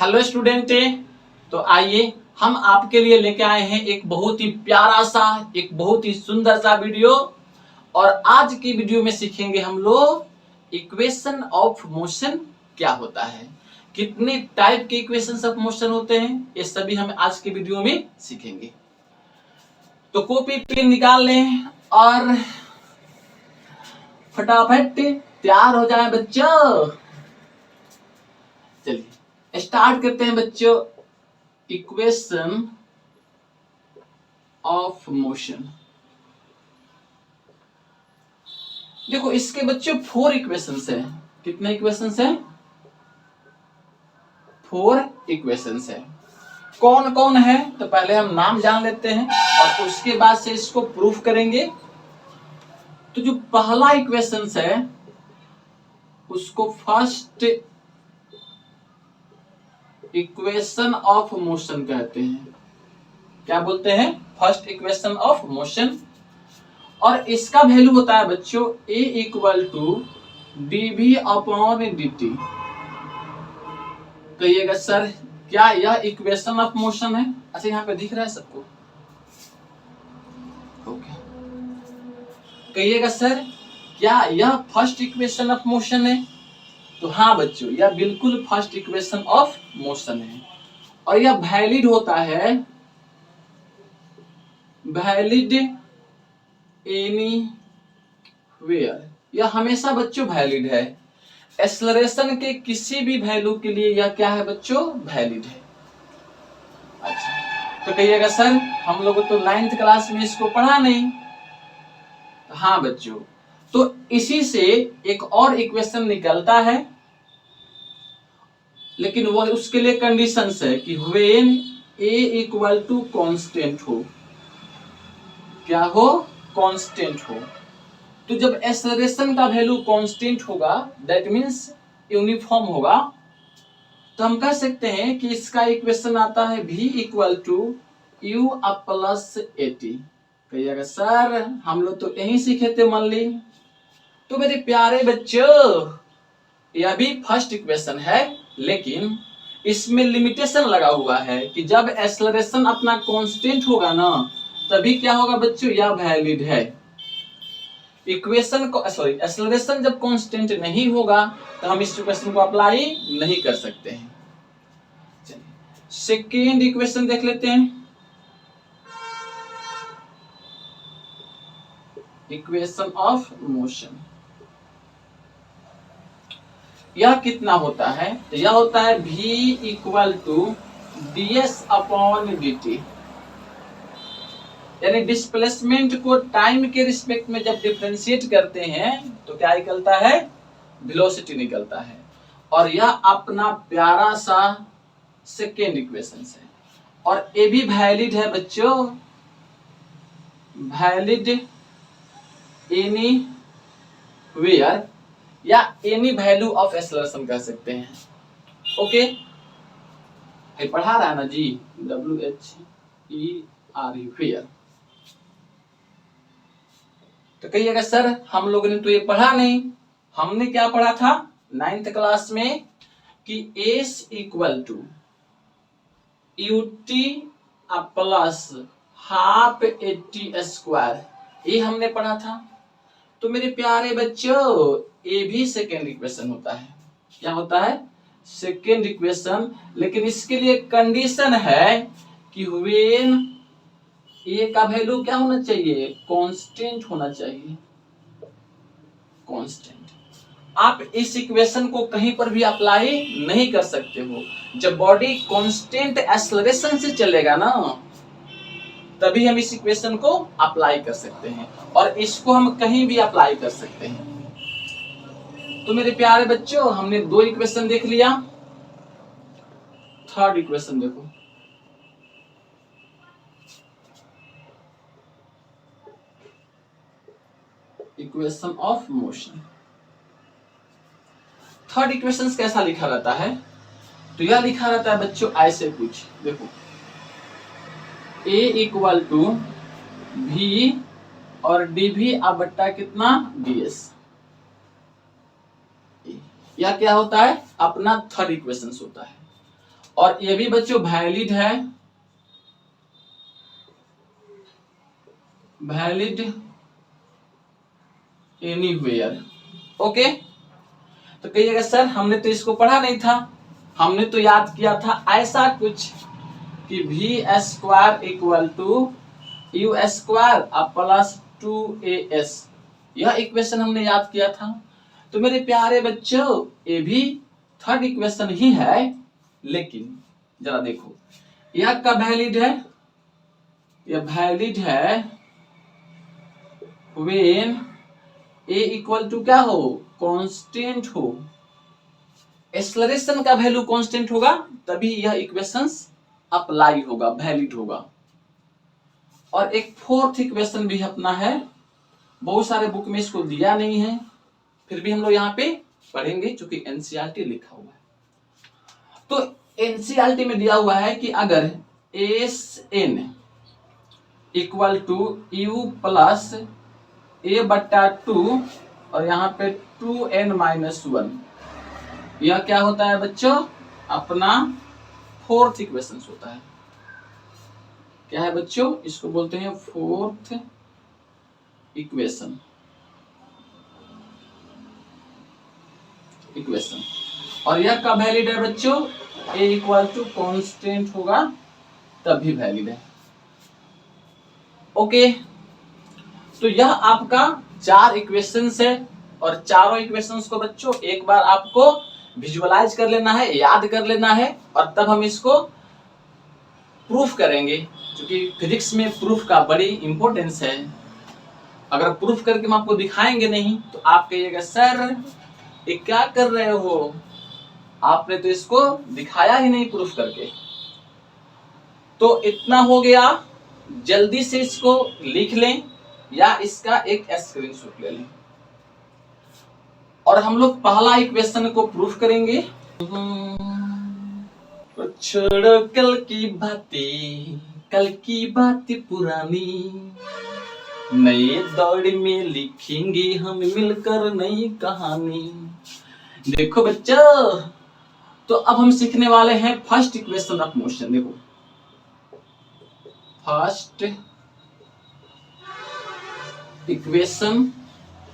Hello student. तो आइए हम आपके लिए लेके आए हैं एक बहुत ही प्यारा सा, एक बहुत ही सुंदर सा वीडियो। और आज की वीडियो में सीखेंगे हम लोग इक्वेशन ऑफ मोशन क्या होता है, कितने टाइप के इक्वेशन ऑफ मोशन होते हैं, ये सभी हम आज की वीडियो में सीखेंगे। तो कॉपी पेन निकाल लें और फटाफट तैयार हो जाए बच्चों। चलिए स्टार्ट करते हैं बच्चों। इक्वेशन ऑफ मोशन, देखो इसके बच्चों 4 इक्वेशंस हैं। कितने इक्वेशंस हैं? 4 इक्वेशंस हैं। कौन कौन है तो पहले हम नाम जान लेते हैं और उसके बाद से इसको प्रूफ करेंगे। तो जो पहला इक्वेशंस है उसको फर्स्ट इक्वेशन ऑफ मोशन कहते हैं। क्या बोलते हैं? First equation of motion. और इसका वैल्यू होता है बच्चों A equal to dv upon dt। कहिएगा सर क्या यह इक्वेशन ऑफ मोशन है? अच्छा यहाँ पे दिख रहा है सबको? ओके। कहिएगा सर क्या यह फर्स्ट इक्वेशन ऑफ मोशन है? तो हाँ बच्चों, यह बिल्कुल फर्स्ट इक्वेशन ऑफ मोशन है। और यह वैलिड होता है, वैलिड एनी वेयर। यह हमेशा बच्चों वैलिड है। एक्सेलरेशन के किसी भी वैल्यू के लिए यह क्या है बच्चों? वैलिड है। अच्छा, तो कहिएगा सर हम लोग तो 9th क्लास में इसको पढ़ा नहीं। हाँ बच्चों, तो इसी से एक और इक्वेशन निकलता है, लेकिन वो उसके लिए कंडीशंस है कि when a equal to constant हो। क्या हो? कांस्टेंट हो। तो जब एक्सेलरेशन का वैल्यू कांस्टेंट होगा, दैट मींस यूनिफॉर्म होगा, तो हम कह सकते हैं कि इसका इक्वेशन आता है v equal to u plus at. कहिएगा सर हम लोग तो यही सीखे थे मान ली। तो मेरे प्यारे बच्चों, यह भी फर्स्ट इक्वेशन है, लेकिन इसमें लिमिटेशन लगा हुआ है कि जब एक्सेलरेशन अपना कांस्टेंट होगा ना, तभी क्या होगा बच्चों? यह वैलिड है। इक्वेशन को सॉरी एक्सेलरेशन जब कांस्टेंट नहीं होगा तो हम इस इक्वेशन को अप्लाई नहीं कर सकते हैं। चलिए सेकेंड इक्वेशन देख लेते हैं। इक्वेशन ऑफ मोशन, यह कितना होता है? तो यह होता है v equal to ds upon dt। यानी डिस्प्लेसमेंट को टाइम के रिस्पेक्ट में जब डिफरेंशिएट करते हैं तो क्या निकलता है? वेलोसिटी निकलता है। और यह अपना प्यारा सा सेकेंड इक्वेशन है। और ये भी वैलिड है बच्चों, वैलिड एनी वेयर या एनी वैल्यू ऑफ एक्सेलरेशन कह सकते हैं। ओके, ये पढ़ा रहा है ना जी, WHERE वेयर। तो कहिएगा सर हम लोगों ने तो ये पढ़ा नहीं। हमने क्या पढ़ा था 9th क्लास में कि S equal to UT plus half AT square, ये हमने पढ़ा था। तो मेरे प्यारे बच्चों, ये भी सेकेंड इक्वेशन होता है। क्या होता है? Second equation. लेकिन इसके लिए कंडीशन है कि व्हेन ए का वैल्यू क्या होना चाहिए? कांस्टेंट होना चाहिए। कांस्टेंट। आप इस इक्वेशन को कहीं पर भी अप्लाई नहीं कर सकते हो। जब बॉडी कांस्टेंट एक्सेलरेशन से चलेगा ना, तभी हम इस इक्वेशन को अप्लाई कर सकते हैं, और इसको हम कहीं भी अप्लाई कर सकते हैं। तो मेरे प्यारे बच्चों, हमने 2 इक्वेशन देख लिया। थर्ड इक्वेशन देखो। Equation of motion. Third equation कैसा लिखा रहता है? तो यह लिखा रहता है बच्चों ऐसे कुछ, देखो A इक्वल टू V और dv अब बट्टा कितना? ds। यह क्या होता है? अपना थर्ड इक्वेशन होता है। और ये भी बच्चों वैलिड है, वैलिड एनीवेयर। ओके, तो कहिएगा सर हमने तो इसको पढ़ा नहीं था, हमने तो याद किया था ऐसा कुछ कि v square equal to u square plus 2as, यह इक्वेशन हमने याद किया था। तो मेरे प्यारे बच्चों ये भी थर्ड इक्वेशन ही है, लेकिन जरा देखो यह कब वैलिड है, यह वैलिड है व्हेन a इक्वल टू क्या हो, कांस्टेंट हो। एक्सेलरेशन का वैल्यू कांस्टेंट होगा तभी यह इक्वेशंस अप्लाई होगा, वैलिड होगा। और एक फोर्थ इक्वेशन भी अपना है, बहुत सारे बुक में इसको दिया नहीं है, फिर भी हम लोग यहाँ पे पढ़ेंगे क्योंकि एनसीईआरटी लिखा हुआ है। तो एनसीईआरटी में दिया हुआ है कि अगर S N equal to you plus A बट्टा 2 और यहाँ पे 2n-1, यह क्या होता है बच्चों, अपना फोर्थ इक्वेशन होता है। क्या है बच्चों, इसको बोलते हैं फोर्थ इक्वेशन। और यह कब वैलिड है बच्चों, a इक्वल टू कॉन्स्टेंट होगा तभी वैलिड है। ओके, तो यह आपका 4 इक्वेशंस है, और चारों इक्वेशंस को बच्चों एक बार आपको विजुअलाइज कर लेना है, याद कर लेना है, और तब हम इसको प्रूफ करेंगे, क्योंकि फिजिक्स में प्रूफ का बड़ी इंपॉर्टेंस है। अगर प्रूफ करके हम आपको दिखाएंगे नहीं तो आप कहिएगा सर ये क्या कर रहे हो, आपने तो इसको दिखाया ही नहीं प्रूफ करके। तो इतना हो गया, जल्दी से इसको लिख लें या इसका एक स्क्रीनशॉट ले लें, और हम लोग पहला इक्वेशन को प्रूफ करेंगे। छोड़ो कल की बातें, कल की बातें पुरानी, नए दौर में लिखेंगे हम मिलकर नई कहानी। देखो बच्चों, तो अब हम सीखने वाले हैं फर्स्ट इक्वेशन ऑफ मोशन। देखो फर्स्ट इक्वेशन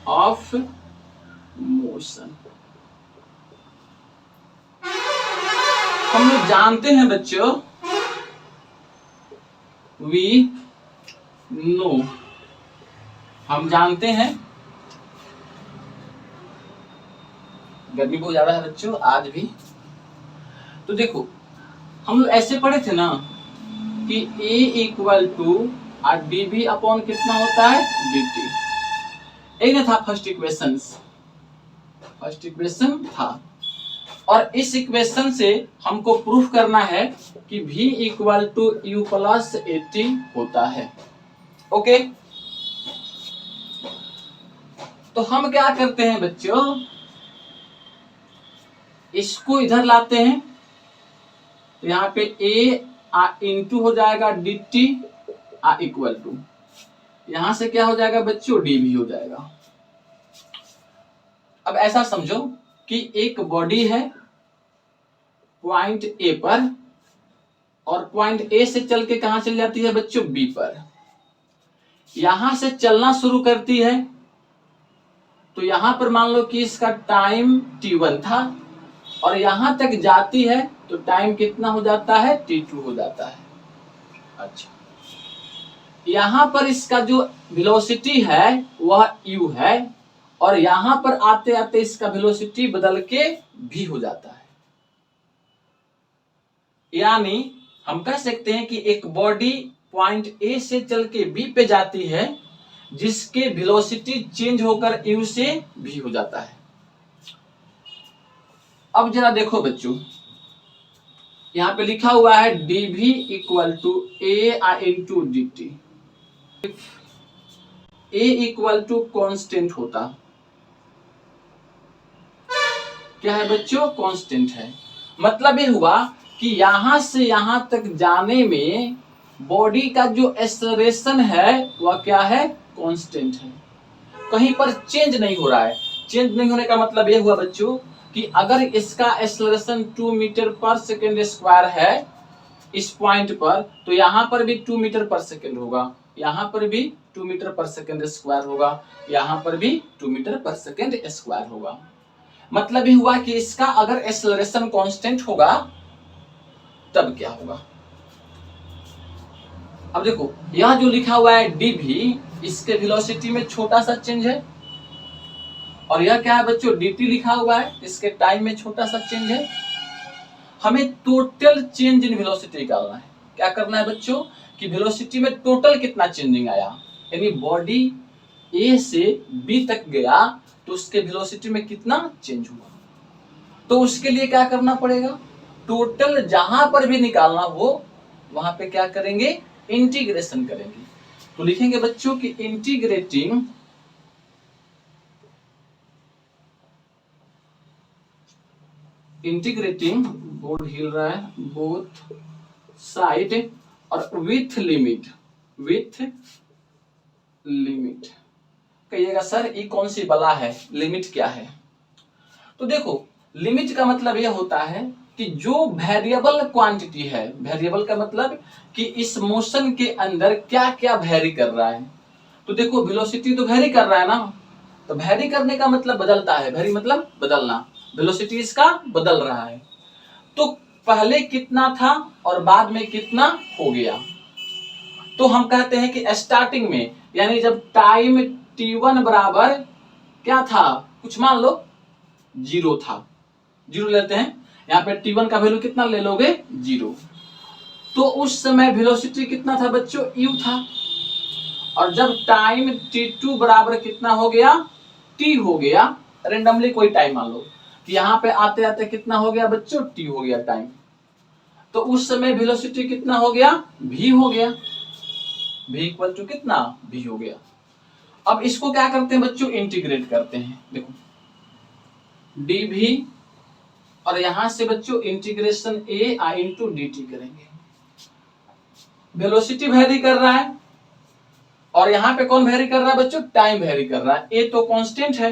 ऑफ मोशन हम लोग जानते हैं बच्चों, वी नो, हम जानते हैं, गर्मी बहुत ज्यादा है बच्चों आज भी। तो देखो हम लोग ऐसे पढ़े थे ना कि A equal to dB upon कितना होता है, dt। एक ना था फर्स्ट इक्वेशन था, और इस इक्वेशन से हमको प्रूफ करना है कि V equal to you plus 80 होता है। ओके, तो हम क्या करते हैं बच्चों, इसको इधर लाते हैं, तो यहाँ पे A इंटू हो जाएगा dt इक्वल टू, यहां से क्या हो जाएगा बच्चों, dv हो जाएगा। अब ऐसा समझो कि एक बॉडी है पॉइंट A पर, और पॉइंट A से चल के कहां चल जाती है बच्चों, B पर। यहां से चलना शुरू करती है, तो यहां पर मान लो कि इसका टाइम t1 था, और यहां तक जाती है तो टाइम कितना हो जाता है, t2 हो जाता है। अच्छा, यहां पर इसका जो वेलोसिटी है वह u है, और यहां पर आते आते इसका वेलोसिटी बदल के v हो जाता है। यानी हम कह सकते हैं कि एक बॉडी पॉइंट A से चल के B पे जाती है, जिसके वेलोसिटी चेंज होकर u से v हो जाता है। अब जरा देखो बच्चों, यहाँ पे लिखा हुआ है dv equal to a into dt। a equal to constant होता, क्या है बच्चों, कांस्टेंट है। मतलब ये हुआ कि यहां से यहां तक जाने में बॉडी का जो एक्सेलरेशन है वह क्या है, कांस्टेंट है, कहीं पर चेंज नहीं हो रहा है। चेंज नहीं होने का मतलब ये हुआ बच्चों कि अगर इसका acceleration 2 metre per second square है इस पॉइंट पर, तो यहाँ पर भी 2 मीटर पर सेकेंड होगा, यहाँ पर भी 2 मीटर पर सेकेंड स्क्वायर होगा, यहाँ पर भी 2 मीटर पर सेकेंड स्क्वायर होगा। मतलब ये हुआ कि इसका अगर एक्सेलरेशन कांस्टेंट होगा तब क्या होगा। अब देखो यह जो लिखा हुआ है डी भी, इसके वेलोसिटी में छोटा सा चेंज है, और यह क्या है बच्चों dt लिखा हुआ है, इसके टाइम में छोटा सा चेंज है। हमें टोटल चेंज इन वेलोसिटी निकालना है। क्या करना है बच्चों कि वेलोसिटी में टोटल कितना चेंजिंग आया, यानी बॉडी ए से बी तक गया तो उसके वेलोसिटी में कितना चेंज हुआ। तो उसके लिए क्या करना पड़ेगा, टोटल जहां पर भी निकालना हो वहां पे क्या करेंगे, इंटीग्रेशन करेंगे। तो लिखेंगे बच्चों कि इंटीग्रेटिंग बोर्ड हिल रहा है, बोथ साइड और विथ लिमिट कहिएगा सर ये कौन सी बला है, लिमिट क्या है। तो देखो लिमिट का मतलब यह होता है कि जो वेरिएबल क्वांटिटी है, वेरिएबल का मतलब कि इस मोशन के अंदर क्या क्या वेरी कर रहा है। तो देखो वेलोसिटी तो वेरी कर रहा है ना, तो वेरी करने का मतलब बदलता है, वेरी मतलब बदलना, वेलोसिटी इसका बदल रहा है। तो पहले कितना था और बाद में कितना हो गया। तो हम कहते हैं कि स्टार्टिंग में यानी जब टाइम t1 बराबर क्या था, कुछ मान लो 0 था, 0 लेते हैं, यहाँ पे t1 का वैल्यू कितना ले लोगे 0। तो उस समय वेलोसिटी कितना था बच्चों u था, और जब टाइम t2 बराबर कितना हो गया t हो गया, रेंडमली कोई टाइम मान लो कि यहाँ पे आते आते कितना हो गया बच्चों t हो गया टाइम, तो उस समय वेलोसिटी कितना हो गया v हो गया, v इक्वल टू कितना v हो गया। अब इसको क्या करते हैं बच्चों इंटीग्रेट करते हैं, देखो dv और यहां से बच्चों integration a i into dt करेंगे। वेलोसिटी वेरी कर रहा है और यहाँ पे कौन वेरी कर रहा है बच्चों, टाइम वेरी कर रहा है, a तो कांस्टेंट है।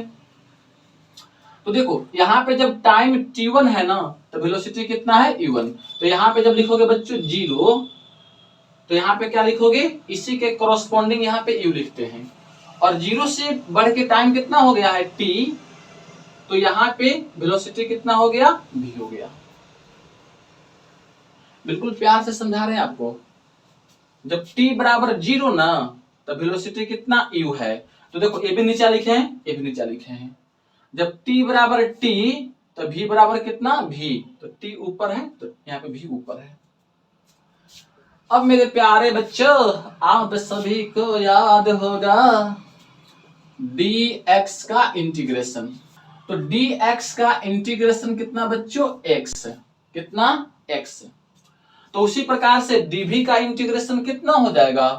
तो देखो यहाँ पे जब टाइम t1 है ना तो वेलोसिटी कितना है u1, तो यहाँ पे जब लिखोगे बच्चों 0 तो यहाँ पे क्या लिखोगे, इसी के कॉरस्पॉन्डिंग यहाँ पे u लिखते हैं, और 0 से बढ़ के टाइम कितना हो गया है t, तो यहाँ पे वेलोसिटी कितना हो गया v हो गया। बिल्कुल प्यार से समझा रहे हैं आपको। जब t बराबर 0 ना तो वेलोसिटी कितना u है, तो देखो ए भी नीचा लिखे हैं, ए भी नीचा लिखे हैं। जब t बराबर t तो v बराबर कितना v, तो t ऊपर है तो यहाँ पे v ऊपर है। अब मेरे प्यारे बच्चों आप सभी को याद होगा dx का इंटीग्रेशन, तो dx का इंटीग्रेशन कितना बच्चों x, कितना x। तो उसी प्रकार से dv का इंटीग्रेशन कितना हो जाएगा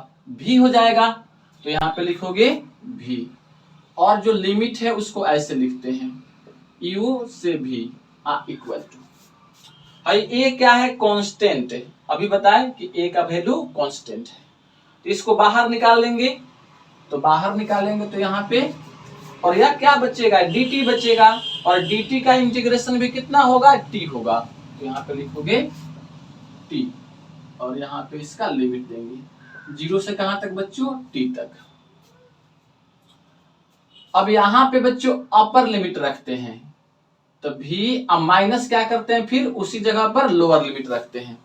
v हो जाएगा, तो यहाँ पे लिखोगे v, और जो लिमिट है उसको ऐसे लिखते हैं u से v इक्वल टू, ए क्या है कांस्टेंट, अभी बताए कि a का वैल्यू कांस्टेंट है, तो इसको बाहर निकाल लेंगे, तो बाहर निकालेंगे तो यहाँ पे और यह क्या बचेगा dt बचेगा, और dt का इंटीग्रेशन भी कितना होगा t होगा, तो यहाँ पे लिखोगे t, और यहाँ पे इसका लिमिट देंगे 0 से कहां तक बच्चों t तक। अब यहाँ पे बच्चों अपर लिमिट रखते हैं, तो भी माइनस क्या करते हैं फिर उसी जगह पर लोअर लिमिट रखते हैं,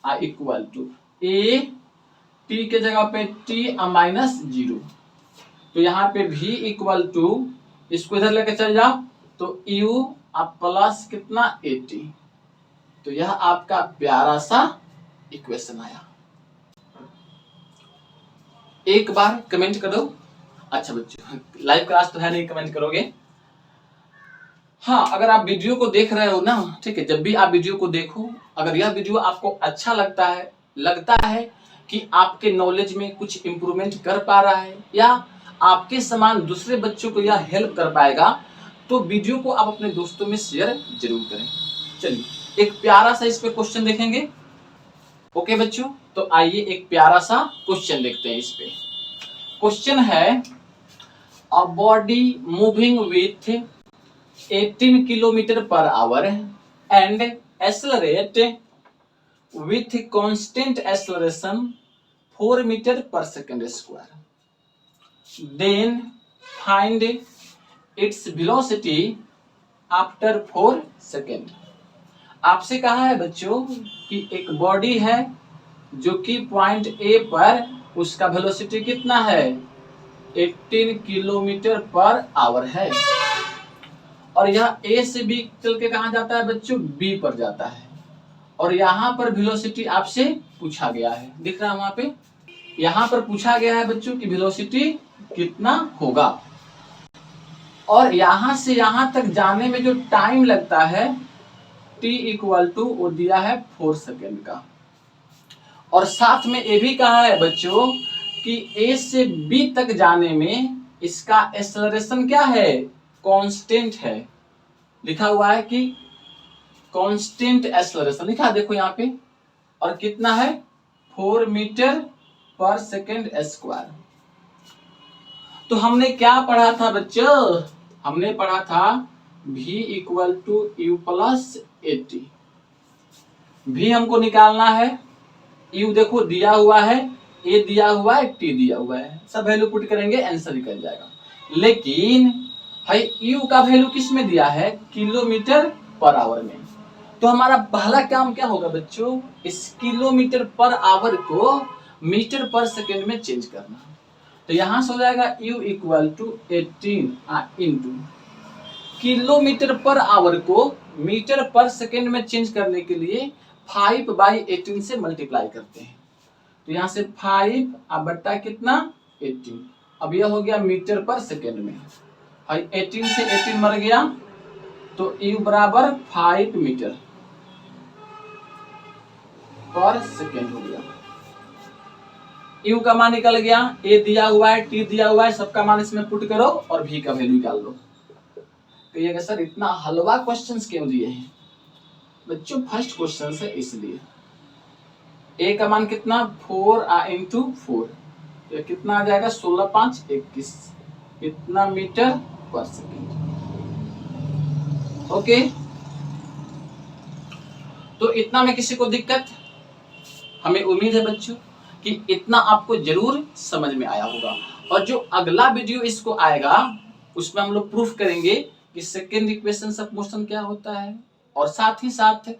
इक्वल टू a t के जगह पे t माइनस 0, तो यहाँ पे v इक्वल टू, इसको इधर लेके चल जाओ तो u प्लस कितना 80, तो यह आपका प्यारा सा इक्वेशन आया। एक बार कमेंट कर दो। अच्छा बच्चों लाइव क्लास तो है नहीं, कमेंट करोगे। हाँ अगर आप वीडियो को देख रहे हो ना, ठीक है, जब भी आप वीडियो को देखो, अगर यह वीडियो आपको अच्छा लगता है कि आपके नॉलेज में कुछ इंप्रूवमेंट कर पा रहा है या आपके समान दूसरे बच्चों को यह हेल्प कर पाएगा, तो वीडियो को आप अपने दोस्तों में शेयर जरूर करें। चलिए एक प्यारा सा इस पे क्वेश्चन देखेंगे। ओके बच्चों, तो आइए एक प्यारा सा क्वेश्चन देखते हैं। इस पे क्वेश्चन है a body moving with 18 kilometer per hour and accelerate with constant acceleration 4 meter per second square. Then find its velocity after 4 second. आपसे कहा है बच्चों कि एक बॉडी है जो कि पॉइंट ए पर उसका वेलोसिटी कितना है 18 किलोमीटर पर आवर है और यह ए से बी चल के कहां जाता है बच्चों बी पर जाता है और यहां पर वेलोसिटी आपसे पूछा गया है, दिख रहा है वहां पे, यहां पर पूछा गया है बच्चों की वेलोसिटी कितना होगा और यहां से यहां तक जाने में जो टाइम लगता है t इक्वल टू वो दिया है 4 सेकेंड का और साथ में ये भी कहा है बच्चों कि a से b तक जाने में इसका एक्सेलरेशन क्या है कांस्टेंट है, लिखा हुआ है कि कांस्टेंट एक्सेलरेशन लिखा देखो यहाँ पे और कितना है 4 मीटर पर सेकेंड स्क्वायर। तो हमने क्या पढ़ा था बच्चों, हमने पढ़ा था v equal to you plus 80। v हमको निकालना है, u देखो दिया हुआ है, a दिया हुआ है, t दिया हुआ है, सब वैल्यू पुट करेंगे आंसर निकल जाएगा। लेकिन भाई u का वैल्यू किस में दिया है किलोमीटर पर आवर में, तो हमारा पहला काम क्या होगा बच्चों इस किलोमीटर पर आवर को मीटर पर सेकेंड में चेंज करना। तो यहां से हो जाएगा u equal to 18 into kilometre per hour को मीटर पर सेकेंड में चेंज करने के लिए 5/18 से मल्टीप्लाई करते हैं। तो यहां से 5 अब बट्टा कितना 18, अब यह हो गया मीटर पर सेकेंड में, भाई 18 से 18 मर गया तो u बराबर 5 मीटर पर सेकेंड हो गया। u का मान निकल गया, a दिया हुआ है, t दिया हुआ है, सबका मान इसमें पुट करो और v का वैल्यू निकाल लो। तो ये सर इतना हलवा क्वेश्चंस क्यों दिए हैं बच्चों, फर्स्ट क्वेश्चन है इसलिए। a का मान कितना 4 इंटू 4, ये कितना आ जाएगा 16 5 21, कितना मीटर पर सेकेंड। ओके, तो इतना में किसी को दिक्कत, हमें उम्मीद है बच्चों कि इतना आपको जरूर समझ में आया होगा और जो अगला वीडियो इसको आएगा उसमें हम लोग प्रूफ करेंगे कि सेकेंड इक्वेशन ऑफ मोशन क्या होता है और साथ ही साथ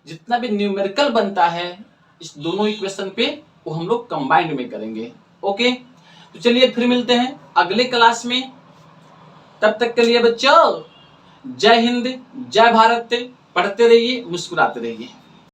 जितना भी न्यूमेरिकल बनता है इस दोनों इक्वेशन पे वो हम लोग कंबाइंड में करेंगे। ओके, तो चलिए फिर मिलते हैं अगले क्लास में, तब तक के लिए बच्चों जय हिंद जय भारत, पढ़ते रहिए मुस्कुराते रहिए।